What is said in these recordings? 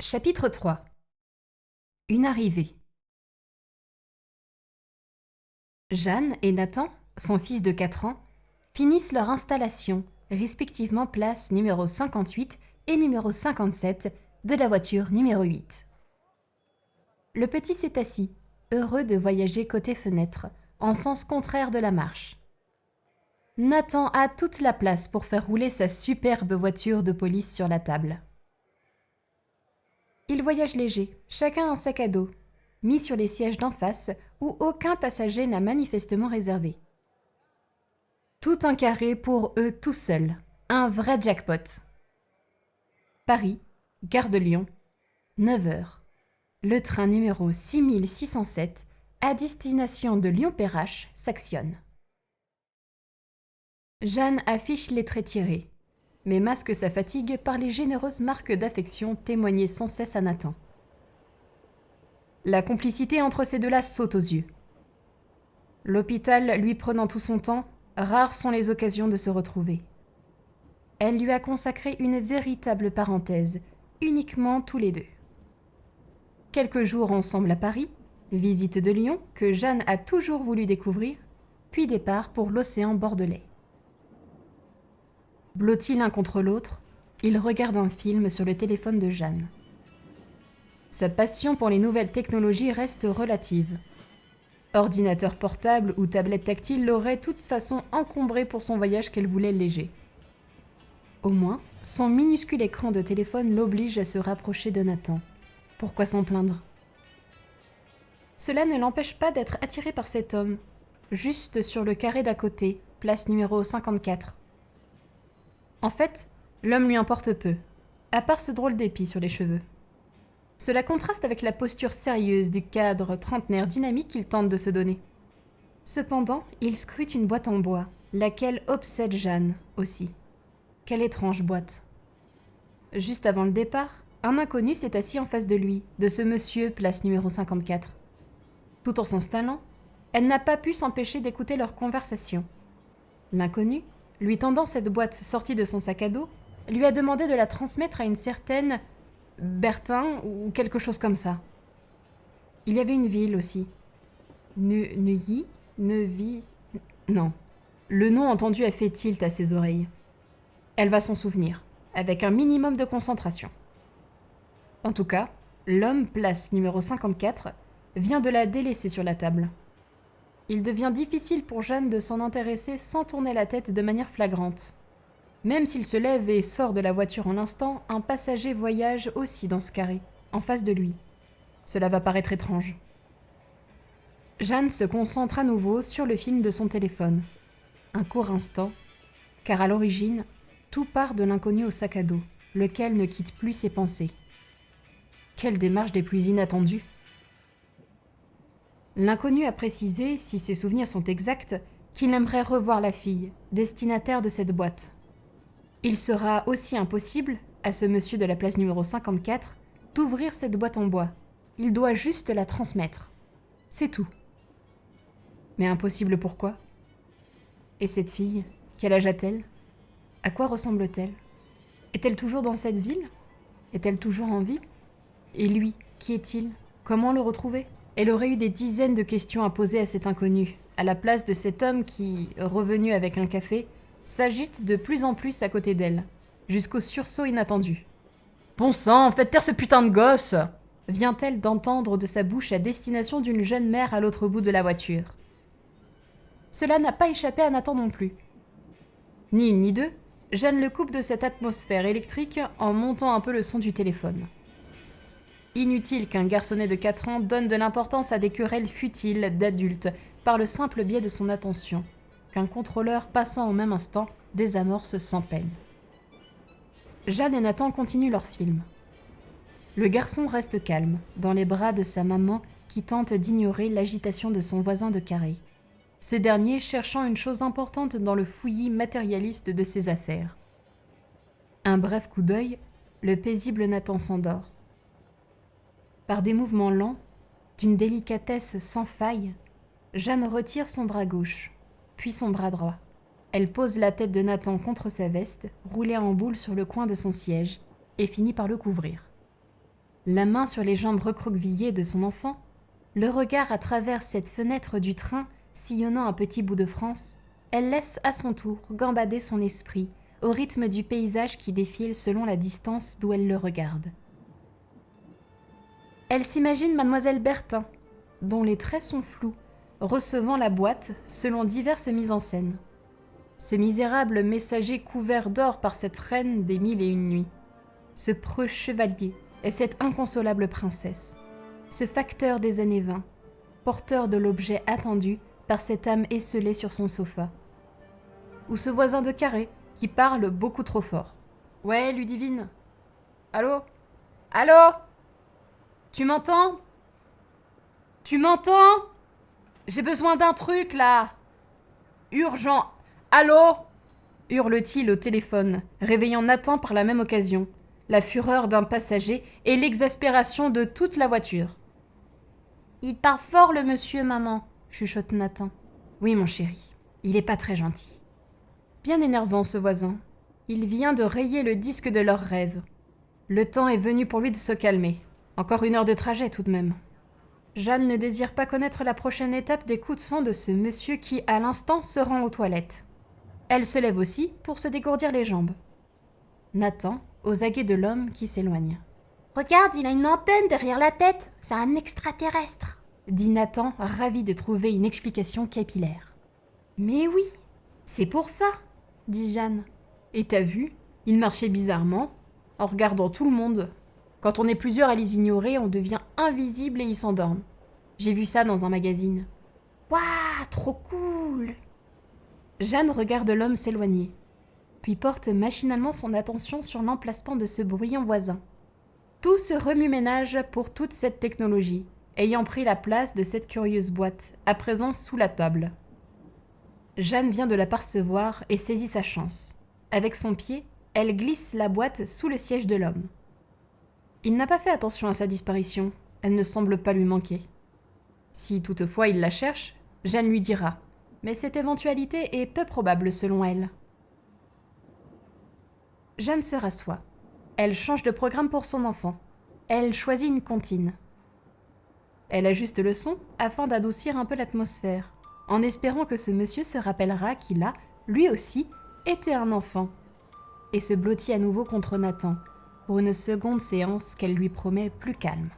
Chapitre 3. Une arrivée. Jeanne et Nathan, son fils de 4 ans, finissent leur installation, respectivement place numéro 58 et numéro 57 de la voiture numéro 8. Le petit s'est assis, heureux de voyager côté fenêtre, en sens contraire de la marche. Nathan a toute la place pour faire rouler sa superbe voiture de police sur la table. Ils voyagent légers, chacun un sac à dos, mis sur les sièges d'en face où aucun passager n'a manifestement réservé. Tout un carré pour eux tout seuls, un vrai jackpot. Paris, gare de Lyon, 9h. Le train numéro 6607 à destination de Lyon-Perrache s'actionne. Jeanne affiche les traits tirés, mais masque sa fatigue par les généreuses marques d'affection témoignées sans cesse à Nathan. La complicité entre ces deux-là saute aux yeux. L'hôpital lui prenant tout son temps, rares sont les occasions de se retrouver. Elle lui a consacré une véritable parenthèse, uniquement tous les deux. Quelques jours ensemble à Paris, visite de Lyon que Jeanne a toujours voulu découvrir, puis départ pour l'océan bordelais. Blottis l'un contre l'autre, ils regardent un film sur le téléphone de Jeanne. Sa passion pour les nouvelles technologies reste relative. Ordinateur portable ou tablette tactile l'aurait de toute façon encombré pour son voyage qu'elle voulait léger. Au moins, son minuscule écran de téléphone l'oblige à se rapprocher de Nathan. Pourquoi s'en plaindre ? Cela ne l'empêche pas d'être attiré par cet homme, juste sur le carré d'à côté, place numéro 54. En fait, l'homme lui importe peu, à part ce drôle d'épi sur les cheveux. Cela contraste avec la posture sérieuse du cadre trentenaire dynamique qu'il tente de se donner. Cependant, il scrute une boîte en bois, laquelle obsède Jeanne aussi. Quelle étrange boîte. Juste avant le départ, un inconnu s'est assis en face de lui, de ce monsieur place numéro 54. Tout en s'installant, elle n'a pas pu s'empêcher d'écouter leur conversation. L'inconnu, lui tendant cette boîte sortie de son sac à dos, lui a demandé de la transmettre à une certaine Bertin ou quelque chose comme ça. Il y avait une ville aussi. Neuilly. Non. Le nom entendu a fait tilt à ses oreilles. Elle va s'en souvenir, avec un minimum de concentration. En tout cas, l'homme place numéro 54 vient de la délaisser sur la table. Il devient difficile pour Jeanne de s'en intéresser sans tourner la tête de manière flagrante. Même s'il se lève et sort de la voiture en instant, un passager voyage aussi dans ce carré, en face de lui. Cela va paraître étrange. Jeanne se concentre à nouveau sur le film de son téléphone. Un court instant, car à l'origine, tout part de l'inconnu au sac à dos, lequel ne quitte plus ses pensées. Quelle démarche des plus inattendues! L'inconnu a précisé, si ses souvenirs sont exacts, qu'il aimerait revoir la fille, destinataire de cette boîte. Il sera aussi impossible, à ce monsieur de la place numéro 54, d'ouvrir cette boîte en bois. Il doit juste la transmettre. C'est tout. Mais impossible pourquoi ? Et cette fille, quel âge a-t-elle ? À quoi ressemble-t-elle ? Est-elle toujours dans cette ville ? Est-elle toujours en vie ? Et lui, qui est-il ? Comment le retrouver ? Elle aurait eu des dizaines de questions à poser à cet inconnu, à la place de cet homme qui, revenu avec un café, s'agite de plus en plus à côté d'elle, jusqu'au sursaut inattendu. « Bon sang, faites taire ce putain de gosse !» vient-elle d'entendre de sa bouche à destination d'une jeune mère à l'autre bout de la voiture. Cela n'a pas échappé à Nathan non plus. Ni une ni deux, Jeanne le coupe de cette atmosphère électrique en montant un peu le son du téléphone. Inutile qu'un garçonnet de 4 ans donne de l'importance à des querelles futiles d'adultes par le simple biais de son attention, qu'un contrôleur passant au même instant désamorce sans peine. Jeanne et Nathan continuent leur film. Le garçon reste calme, dans les bras de sa maman qui tente d'ignorer l'agitation de son voisin de carré, ce dernier cherchant une chose importante dans le fouillis matérialiste de ses affaires. Un bref coup d'œil, le paisible Nathan s'endort. Par des mouvements lents, d'une délicatesse sans faille, Jeanne retire son bras gauche, puis son bras droit. Elle pose la tête de Nathan contre sa veste, roulée en boule sur le coin de son siège, et finit par le couvrir. La main sur les jambes recroquevillées de son enfant, le regard à travers cette fenêtre du train sillonnant un petit bout de France, elle laisse à son tour gambader son esprit au rythme du paysage qui défile selon la distance d'où elle le regarde. Elle s'imagine Mademoiselle Bertin, dont les traits sont flous, recevant la boîte selon diverses mises en scène. Ce misérable messager couvert d'or par cette reine des 1001 nuits, ce preux chevalier et cette inconsolable princesse, ce facteur des années 20, porteur de l'objet attendu par cette âme esselée sur son sofa. Ou ce voisin de carré qui parle beaucoup trop fort. « Ouais, Ludivine. Allô? Allô? Tu m'entends? Tu m'entends? J'ai besoin d'un truc, là. Urgent. Allô? » hurle-t-il au téléphone, réveillant Nathan par la même occasion, la fureur d'un passager et l'exaspération de toute la voiture. « Il part fort, le monsieur, maman, » chuchote Nathan. « Oui, mon chéri, il est pas très gentil. » Bien énervant, ce voisin. Il vient de rayer le disque de leurs rêves. Le temps est venu pour lui de se calmer. Encore 1 heure de trajet, tout de même. Jeanne ne désire pas connaître la prochaine étape des coups de sang de ce monsieur qui, à l'instant, se rend aux toilettes. Elle se lève aussi pour se dégourdir les jambes. Nathan, aux aguets de l'homme qui s'éloigne. « Regarde, il a une antenne derrière la tête. C'est un extraterrestre !» dit Nathan, ravi de trouver une explication capillaire. « Mais oui, c'est pour ça !» dit Jeanne. « Et t'as vu, il marchait bizarrement, en regardant tout le monde. Quand on est plusieurs à les ignorer, on devient invisible et ils s'endorment. J'ai vu ça dans un magazine. »« Waouh, trop cool !» Jeanne regarde l'homme s'éloigner, puis porte machinalement son attention sur l'emplacement de ce bruyant voisin. Tout se remue-ménage pour toute cette technologie, ayant pris la place de cette curieuse boîte, à présent sous la table. Jeanne vient de l'apercevoir et saisit sa chance. Avec son pied, elle glisse la boîte sous le siège de l'homme. Il n'a pas fait attention à sa disparition, elle ne semble pas lui manquer. Si toutefois il la cherche, Jeanne lui dira, mais cette éventualité est peu probable selon elle. Jeanne se rassoit. Elle change de programme pour son enfant. Elle choisit une comptine. Elle ajuste le son afin d'adoucir un peu l'atmosphère, en espérant que ce monsieur se rappellera qu'il a, lui aussi, été un enfant, et se blottit à nouveau contre Nathan, pour une seconde séance qu'elle lui promet plus calme.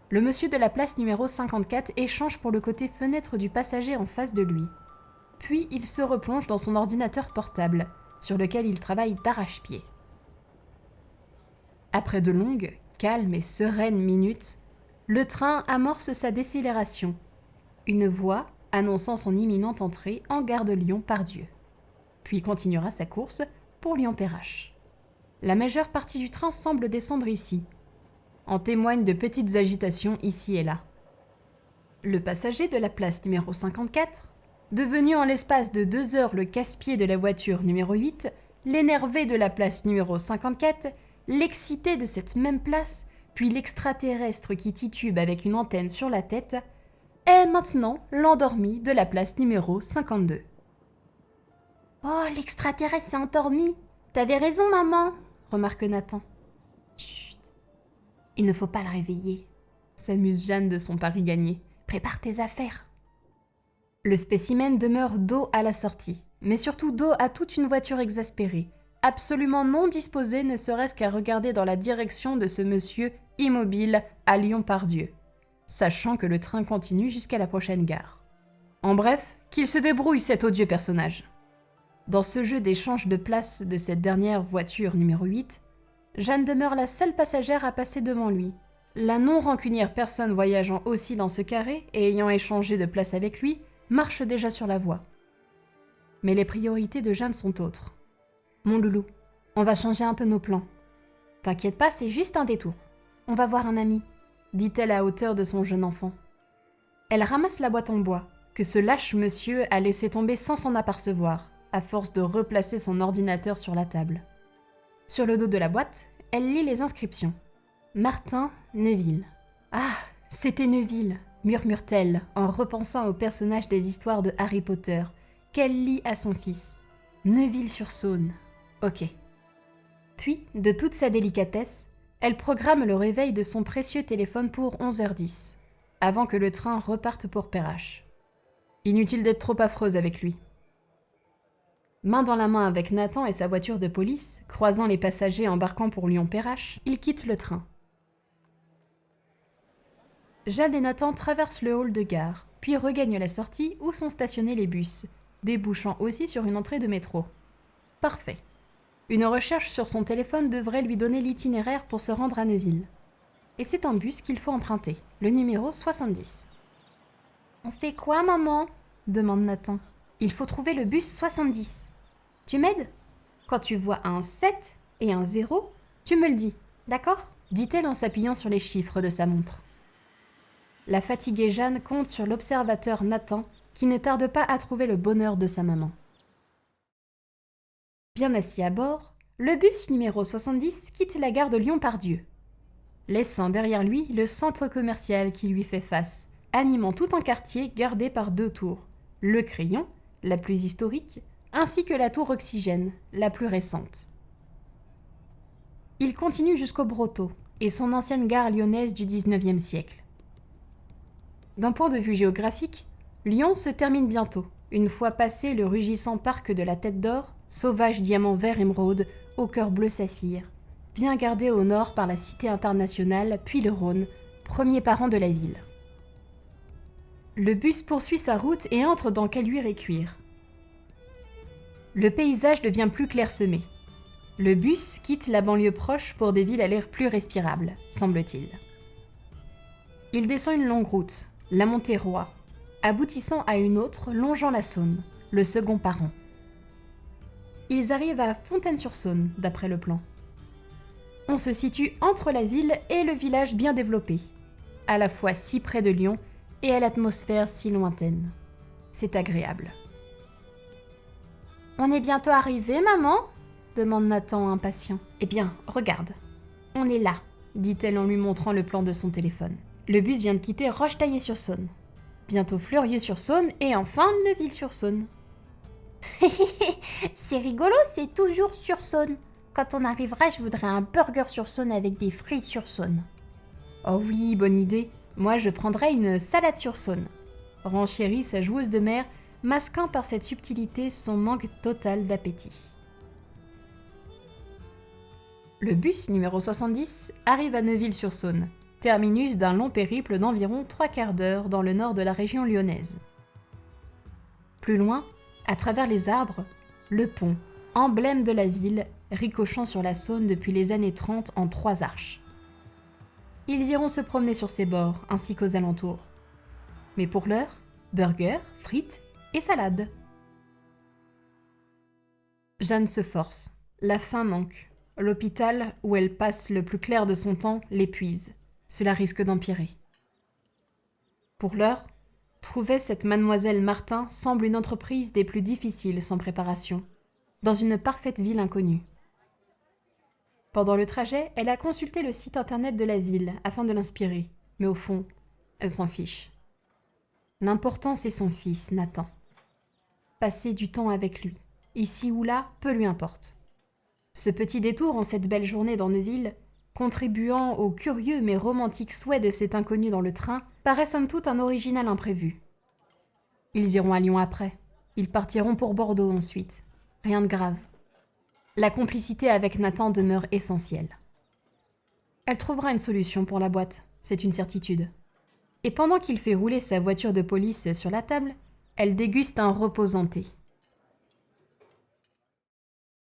Le monsieur de la place numéro 54 échange pour le côté fenêtre du passager en face de lui. Puis il se replonge dans son ordinateur portable, sur lequel il travaille d'arrache-pied. Après de longues, calmes et sereines minutes, le train amorce sa décélération. Une voix annonçant son imminente entrée en gare de Lyon-Pardieu. Puis continuera sa course pour Lyon-Perrache. La majeure partie du train semble descendre ici. En témoignent de petites agitations ici et là. Le passager de la place numéro 54, devenu en l'espace de 2 heures le casse-pied de la voiture numéro 8, l'énervé de la place numéro 54, l'excité de cette même place, puis l'extraterrestre qui titube avec une antenne sur la tête, est maintenant l'endormi de la place numéro 52. « Oh, l'extraterrestre s'est endormi. T'avais raison, maman, » remarque Nathan. « Chut, il ne faut pas le réveiller, » s'amuse Jeanne de son pari gagné. « Prépare tes affaires. » Le spécimen demeure dos à la sortie, mais surtout dos à toute une voiture exaspérée, absolument non disposée ne serait-ce qu'à regarder dans la direction de ce monsieur immobile à Lyon-Pardieu, sachant que le train continue jusqu'à la prochaine gare. En bref, qu'il se débrouille cet odieux personnage. Dans ce jeu d'échange de place de cette dernière voiture numéro 8, Jeanne demeure la seule passagère à passer devant lui, la non-rancunière personne voyageant aussi dans ce carré et ayant échangé de place avec lui marche déjà sur la voie. Mais les priorités de Jeanne sont autres. « Mon loulou, on va changer un peu nos plans. T'inquiète pas, c'est juste un détour. On va voir un ami, » dit-elle à hauteur de son jeune enfant. Elle ramasse la boîte en bois, que ce lâche monsieur a laissé tomber sans s'en apercevoir, à force de replacer son ordinateur sur la table. Sur le dos de la boîte, elle lit les inscriptions. « Martin Neville. »« Ah, c'était Neville !» murmure-t-elle en repensant au personnage des histoires de Harry Potter qu'elle lit à son fils. « Neuville-sur-Saône. Ok. » Puis, de toute sa délicatesse, Elle programme le réveil de son précieux téléphone pour 11h10, avant que le train reparte pour Perrache. Inutile d'être trop affreuse avec lui. Main dans la main avec Nathan et sa voiture de police, croisant les passagers embarquant pour Lyon-Perrache, ils quittent le train. Jeanne et Nathan traversent le hall de gare, puis regagnent la sortie où sont stationnés les bus, débouchant aussi sur une entrée de métro. Parfait. Une recherche sur son téléphone devrait lui donner l'itinéraire pour se rendre à Neuville. Et c'est un bus qu'il faut emprunter, le numéro 70. « On fait quoi, maman ?» demande Nathan. « Il faut trouver le bus 70. Tu m'aides ? Quand tu vois un 7 et un 0, tu me le dis, d'accord ?» dit-elle en s'appuyant sur les chiffres de sa montre. La fatiguée Jeanne compte sur l'observateur Nathan, qui ne tarde pas à trouver le bonheur de sa maman. Bien assis à bord, le bus numéro 70 quitte la gare de Lyon-Part-Dieu, laissant derrière lui le centre commercial qui lui fait face, animant tout un quartier gardé par 2 tours, le Crayon, la plus historique, ainsi que la tour Oxygène, la plus récente. Il continue jusqu'au Brotteau et son ancienne gare lyonnaise du XIXe siècle. D'un point de vue géographique, Lyon se termine bientôt, une fois passé le rugissant parc de la Tête d'Or, sauvage diamant vert émeraude au cœur bleu saphir, bien gardé au nord par la Cité internationale puis le Rhône, premier parent de la ville. Le bus poursuit sa route et entre dans Caluire et Cuire. Le paysage devient plus clairsemé. Le bus quitte la banlieue proche pour des villes à l'air plus respirable, semble-t-il. Il descend une longue route, la montée Roi, aboutissant à une autre longeant la Saône, le second parent. Ils arrivent à Fontaine-sur-Saône, d'après le plan. On se situe entre la ville et le village bien développé, à la fois si près de Lyon et à l'atmosphère si lointaine. C'est agréable. « On est bientôt arrivé, maman ?» demande Nathan impatient. « Eh bien, regarde. On est là, » dit-elle en lui montrant le plan de son téléphone. Le bus vient de quitter Rochetaillé-sur-Saône. Bientôt Fleurieux-sur-Saône et enfin Neuville-sur-Saône. C'est rigolo, c'est toujours sur Saône. Quand on arrivera, je voudrais un burger sur Saône avec des frites sur Saône. Oh oui, bonne idée. Moi, je prendrais une salade sur Saône. Renchérit sa joueuse de mer, masquant par cette subtilité son manque total d'appétit. Le bus numéro 70 arrive à Neuville-sur-Saône, terminus d'un long périple d'environ 3/4 d'heure dans le nord de la région lyonnaise. Plus loin, à travers les arbres, le pont, emblème de la ville, ricochant sur la Saône depuis les années 30 en 3 arches. Ils iront se promener sur ses bords, ainsi qu'aux alentours. Mais pour l'heure, burgers, frites et salade. Jeanne se force. La faim manque. L'hôpital, où elle passe le plus clair de son temps, l'épuise. Cela risque d'empirer. Pour l'heure, trouver cette mademoiselle Martin semble une entreprise des plus difficiles sans préparation, dans une parfaite ville inconnue. Pendant le trajet, elle a consulté le site internet de la ville afin de l'inspirer, mais au fond, elle s'en fiche. L'important, c'est son fils, Nathan. Passer du temps avec lui, ici ou là, peu lui importe. Ce petit détour en cette belle journée dans Neuville, contribuant au curieux mais romantique souhait de cet inconnu dans le train, paraît somme toute un original imprévu. Ils iront à Lyon après. Ils partiront pour Bordeaux ensuite. Rien de grave. La complicité avec Nathan demeure essentielle. Elle trouvera une solution pour la boîte, c'est une certitude. Et pendant qu'il fait rouler sa voiture de police sur la table, elle déguste un reposant thé.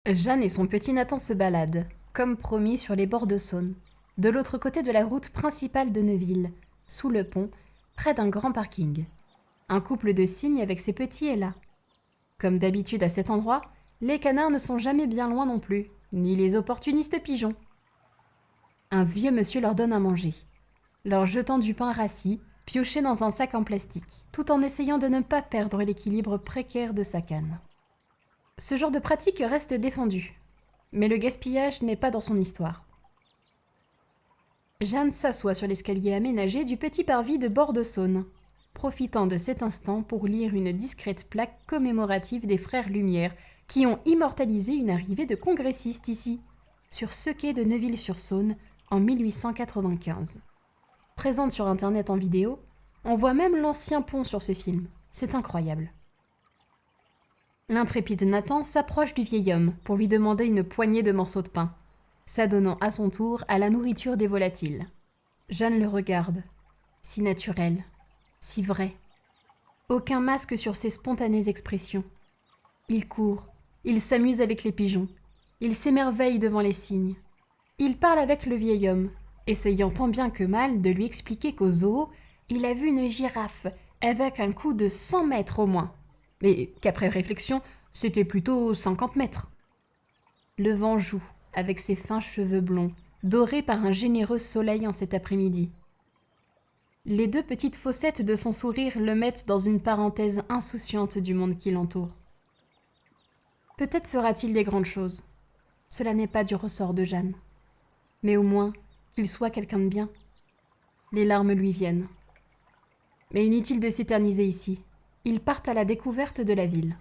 Jeanne et son petit Nathan se baladent, comme promis, sur les bords de Saône, de l'autre côté de la route principale de Neuville, sous le pont, près d'un grand parking. Un couple de cygnes avec ses petits est là. Comme d'habitude à cet endroit, les canards ne sont jamais bien loin non plus, ni les opportunistes pigeons. Un vieux monsieur leur donne à manger, leur jetant du pain rassis, pioché dans un sac en plastique, tout en essayant de ne pas perdre l'équilibre précaire de sa canne. Ce genre de pratique reste défendu, mais le gaspillage n'est pas dans son histoire. Jeanne s'assoit sur l'escalier aménagé du petit parvis de bord de Saône, profitant de cet instant pour lire une discrète plaque commémorative des frères Lumière qui ont immortalisé une arrivée de congressistes ici, sur ce quai de Neuville-sur-Saône, en 1895. Présente sur internet en vidéo, on voit même l'ancien pont sur ce film. C'est incroyable. L'intrépide Nathan s'approche du vieil homme pour lui demander une poignée de morceaux de pain, s'adonnant à son tour à la nourriture des volatiles. Jeanne le regarde. Si naturel, si vrai. Aucun masque sur ses spontanées expressions. Il court, il s'amuse avec les pigeons, il s'émerveille devant les cygnes. Il parle avec le vieil homme, essayant tant bien que mal de lui expliquer qu'au zoo, il a vu une girafe avec un coup de 100 mètres au moins, mais qu'après réflexion, c'était plutôt 50 mètres. Le vent joue avec ses fins cheveux blonds, dorés par un généreux soleil en cet après-midi. Les deux petites fossettes de son sourire le mettent dans une parenthèse insouciante du monde qui l'entoure. Peut-être fera-t-il des grandes choses. Cela n'est pas du ressort de Jeanne. Mais au moins, qu'il soit quelqu'un de bien. Les larmes lui viennent. Mais inutile de s'éterniser ici. Ils partent à la découverte de la ville.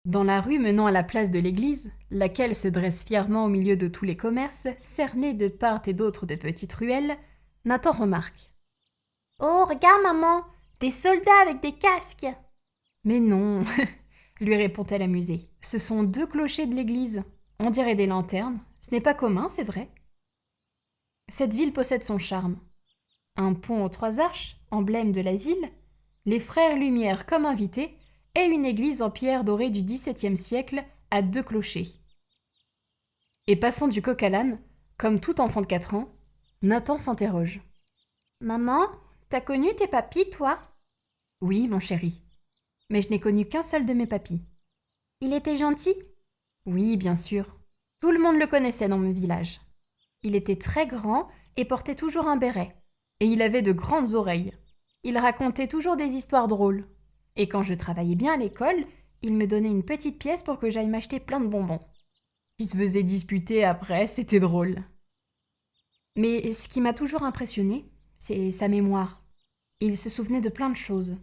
Dans la rue menant à la place de l'église, laquelle se dresse fièrement au milieu de tous les commerces, cernés de part et d'autre de petites ruelles, Nathan remarque. « Oh, regarde maman, des soldats avec des casques !» « Mais non, lui répond-elle amusée. Ce sont 2 clochers de l'église. On dirait des lanternes. Ce n'est pas commun, c'est vrai. » Cette ville possède son charme. Un pont aux 3 arches, emblème de la ville, les frères Lumière comme invités, et une église en pierre dorée du XVIIe siècle à 2 clochers. Et passant du coq à l'âne, comme tout enfant de 4 ans, Nathan s'interroge. « Maman, t'as connu tes papis, toi ?»« Oui, mon chéri. Mais je n'ai connu qu'un seul de mes papis. »« Il était gentil ?»« Oui, bien sûr. Tout le monde le connaissait dans mon village. Il était très grand et portait toujours un béret. Et il avait de grandes oreilles. Il racontait toujours des histoires drôles. Et quand je travaillais bien à l'école, il me donnait une petite pièce pour que j'aille m'acheter plein de bonbons. Il se faisait disputer après, c'était drôle. Mais ce qui m'a toujours impressionné, c'est sa mémoire. Il se souvenait de plein de choses.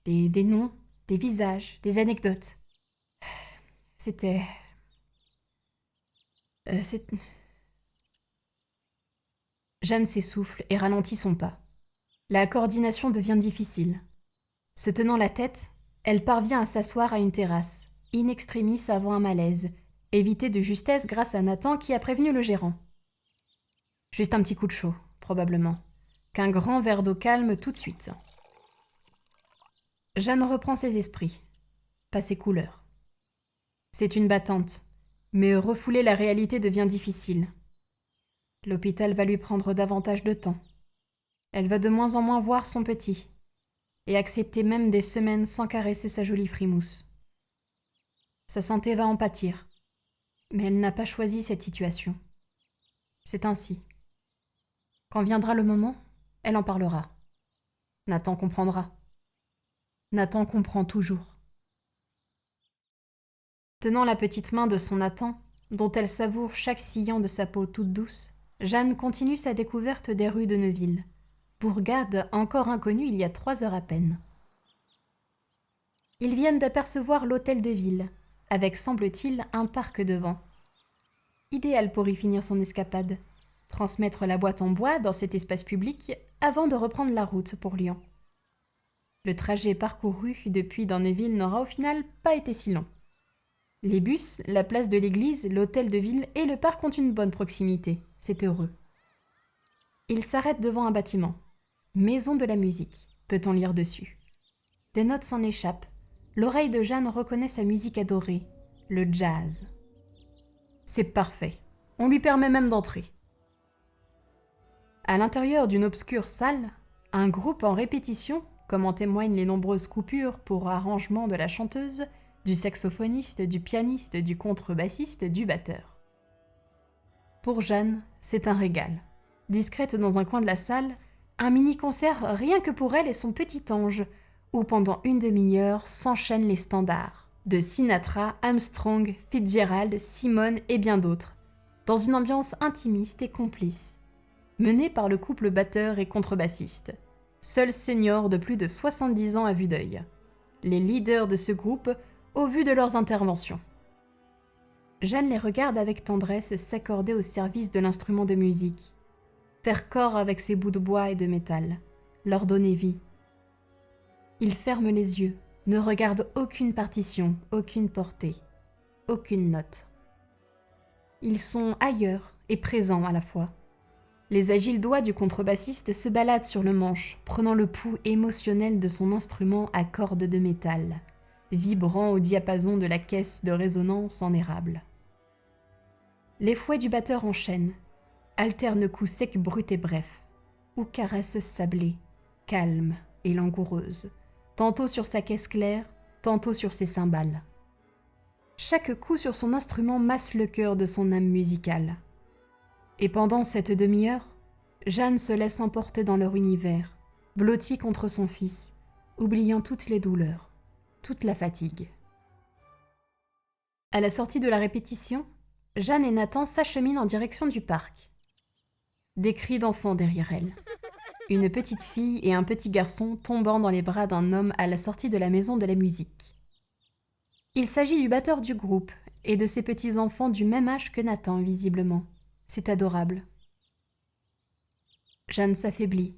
Des noms, des visages, des anecdotes. C'était... Jeanne s'essouffle et ralentit son pas. La coordination devient difficile. Se tenant la tête, elle parvient à s'asseoir à une terrasse, in extremis avant un malaise, évité de justesse grâce à Nathan qui a prévenu le gérant. Juste un petit coup de chaud, probablement. Qu'un grand verre d'eau calme tout de suite. Jeanne reprend ses esprits, pas ses couleurs. C'est une battante, mais refouler la réalité devient difficile. L'hôpital va lui prendre davantage de temps. Elle va de moins en moins voir son petit, et accepter même des semaines sans caresser sa jolie frimousse. Sa santé va en pâtir, mais elle n'a pas choisi cette situation. C'est ainsi. Quand viendra le moment, elle en parlera. Nathan comprendra. Nathan comprend toujours. Tenant la petite main de son Nathan, dont elle savoure chaque sillon de sa peau toute douce, Jeanne continue sa découverte des rues de Neuville, bourgade encore inconnue il y a 3 heures à peine. Ils viennent d'apercevoir l'hôtel de ville, avec, semble-t-il, un parc devant. Idéal pour y finir son escapade, transmettre la boîte en bois dans cet espace public avant de reprendre la route pour Lyon. Le trajet parcouru depuis Neuville n'aura au final pas été si long. Les bus, la place de l'église, l'hôtel de ville et le parc ont une bonne proximité. C'est heureux. Ils s'arrêtent devant un bâtiment. Maison de la musique, peut-on lire dessus. Des notes s'en échappent. L'oreille de Jeanne reconnaît sa musique adorée, le jazz. C'est parfait. On lui permet même d'entrer. À l'intérieur d'une obscure salle, un groupe en répétition, comme en témoignent les nombreuses coupures pour arrangement de la chanteuse, du saxophoniste, du pianiste, du contrebassiste, du batteur. Pour Jeanne, c'est un régal. Discrète dans un coin de la salle, un mini-concert rien que pour elle et son petit ange, où pendant une demi-heure s'enchaînent les standards, de Sinatra, Armstrong, Fitzgerald, Simone et bien d'autres, dans une ambiance intimiste et complice, menée par le couple batteur et contrebassiste, seuls seniors de plus de 70 ans à vue d'œil, les leaders de ce groupe au vu de leurs interventions. Jeanne les regarde avec tendresse s'accorder au service de l'instrument de musique, faire corps avec ces bouts de bois et de métal, leur donner vie. Il ferme les yeux, ne regarde aucune partition, aucune portée, aucune note. Ils sont ailleurs et présents à la fois. Les agiles doigts du contrebassiste se baladent sur le manche, prenant le pouls émotionnel de son instrument à cordes de métal, vibrant au diapason de la caisse de résonance en érable. Les fouets du batteur enchaînent, alternent coups secs, bruts et brefs, ou caresses sablées, calmes et langoureuses, tantôt sur sa caisse claire, tantôt sur ses cymbales. Chaque coup sur son instrument masse le cœur de son âme musicale. Et pendant cette demi-heure, Jeanne se laisse emporter dans leur univers, blottie contre son fils, oubliant toutes les douleurs, toute la fatigue. À la sortie de la répétition, Jeanne et Nathan s'acheminent en direction du parc. Des cris d'enfants derrière elle. Une petite fille et un petit garçon tombant dans les bras d'un homme à la sortie de la maison de la musique. Il s'agit du batteur du groupe et de ses petits-enfants du même âge que Nathan, visiblement. C'est adorable. Jeanne s'affaiblit,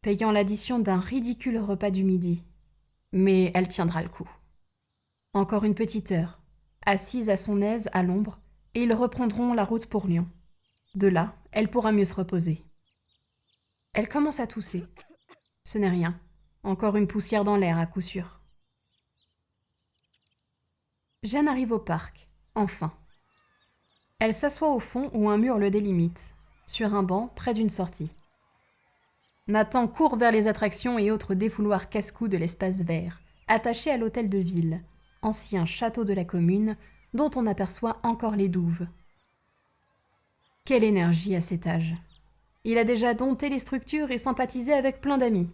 payant l'addition d'un ridicule repas du midi. Mais elle tiendra le coup. Encore une petite heure, assise à son aise à l'ombre, et ils reprendront la route pour Lyon. De là, elle pourra mieux se reposer. Elle commence à tousser. Ce n'est rien. Encore une poussière dans l'air, à coup sûr. Jeanne arrive au parc, enfin. Elle s'assoit au fond où un mur le délimite, sur un banc près d'une sortie. Nathan court vers les attractions et autres défouloirs casse-cou de l'espace vert, attaché à l'hôtel de ville, ancien château de la commune, dont on aperçoit encore les douves. Quelle énergie à cet âge! Il a déjà dompté les structures et sympathisé avec plein d'amis.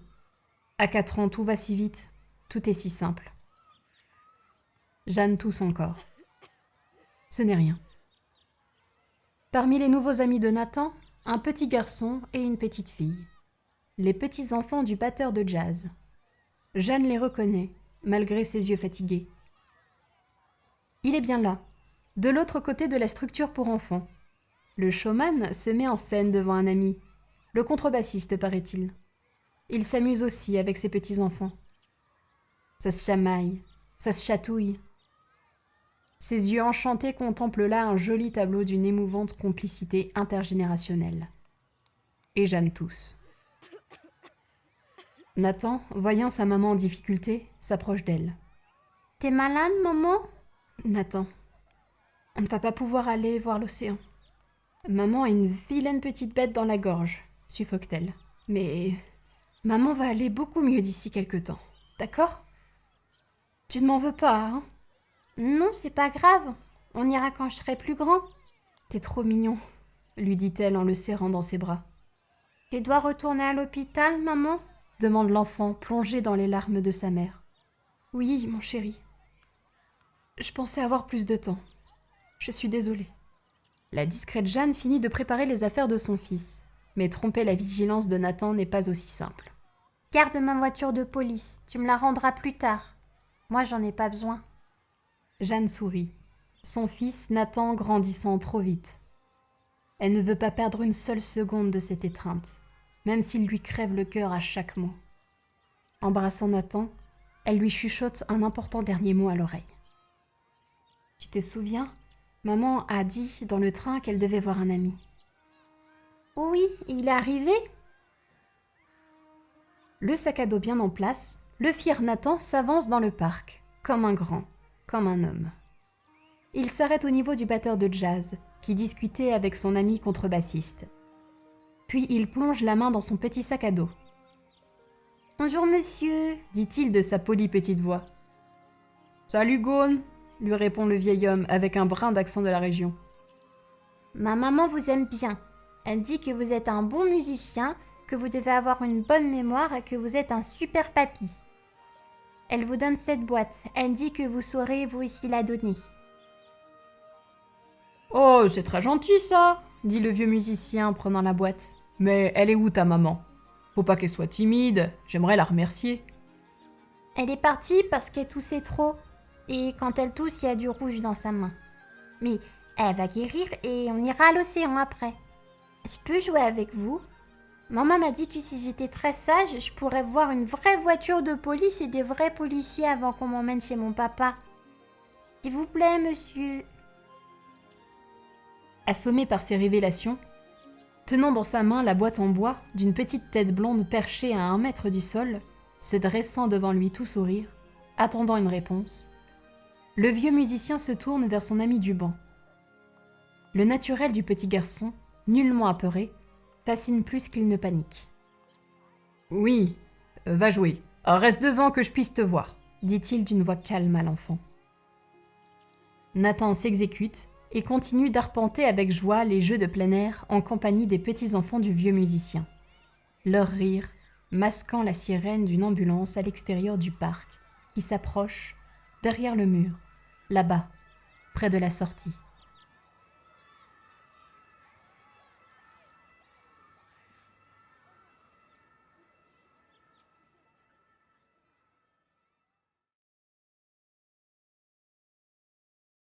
À 4 ans, tout va si vite, tout est si simple. Jeanne tousse encore. Ce n'est rien. Parmi les nouveaux amis de Nathan, un petit garçon et une petite fille. Les petits-enfants du batteur de jazz. Jeanne les reconnaît, malgré ses yeux fatigués. Il est bien là, de l'autre côté de la structure pour enfants. Le showman se met en scène devant un ami, le contrebassiste paraît-il. Il s'amuse aussi avec ses petits-enfants. Ça se chamaille, ça se chatouille. Ses yeux enchantés contemplent là un joli tableau d'une émouvante complicité intergénérationnelle. Et Jeanne tousse. Nathan, voyant sa maman en difficulté, s'approche d'elle. « T'es malade, maman ?» Nathan, on ne va pas pouvoir aller voir l'océan. Maman a une vilaine petite bête dans la gorge, suffoque-t-elle. Mais maman va aller beaucoup mieux d'ici quelque temps, d'accord? Tu ne m'en veux pas, hein? Non, c'est pas grave. On ira quand je serai plus grand. T'es trop mignon, lui dit-elle en le serrant dans ses bras. Tu dois retourner à l'hôpital, maman? Demande l'enfant, plongé dans les larmes de sa mère. Oui, mon chéri. Je pensais avoir plus de temps. Je suis désolée. La discrète Jeanne finit de préparer les affaires de son fils. Mais tromper la vigilance de Nathan n'est pas aussi simple. Garde ma voiture de police. Tu me la rendras plus tard. Moi, j'en ai pas besoin. Jeanne sourit. Son fils, Nathan, grandissant trop vite. Elle ne veut pas perdre une seule seconde de cette étreinte, même s'il lui crève le cœur à chaque mot. Embrassant Nathan, elle lui chuchote un important dernier mot à l'oreille. « Tu te souviens ? Maman a dit dans le train qu'elle devait voir un ami. » »« Oui, il est arrivé ?» Le sac à dos bien en place, le fier Nathan s'avance dans le parc, comme un grand, comme un homme. Il s'arrête au niveau du batteur de jazz, qui discutait avec son ami contrebassiste. Puis il plonge la main dans son petit sac à dos. « Bonjour monsieur, » dit-il de sa polie petite voix. « Salut Gone !» lui répond le vieil homme avec un brin d'accent de la région. « Ma maman vous aime bien. Elle dit que vous êtes un bon musicien, que vous devez avoir une bonne mémoire et que vous êtes un super papy. Elle vous donne cette boîte. Elle dit que vous saurez vous aussi la donner. » « Oh, c'est très gentil ça !» dit le vieux musicien en prenant la boîte. « Mais elle est où ta maman ? Faut pas qu'elle soit timide, j'aimerais la remercier. » Elle est partie parce qu'elle toussait trop. Et quand elle tousse, il y a du rouge dans sa main. Mais elle va guérir et on ira à l'océan après. Je peux jouer avec vous? Maman m'a dit que si j'étais très sage, je pourrais voir une vraie voiture de police et des vrais policiers avant qu'on m'emmène chez mon papa. S'il vous plaît, monsieur. Assommé par ces révélations, tenant dans sa main la boîte en bois d'une petite tête blonde perchée à 1 mètre du sol, se dressant devant lui tout sourire, attendant une réponse, le vieux musicien se tourne vers son ami du banc. Le naturel du petit garçon, nullement apeuré, fascine plus qu'il ne panique. « Oui, va jouer. Reste devant que je puisse te voir, » dit-il d'une voix calme à l'enfant. Nathan s'exécute et continue d'arpenter avec joie les jeux de plein air en compagnie des petits-enfants du vieux musicien. Leur rire masquant la sirène d'une ambulance à l'extérieur du parc qui s'approche derrière le mur, là-bas, près de la sortie.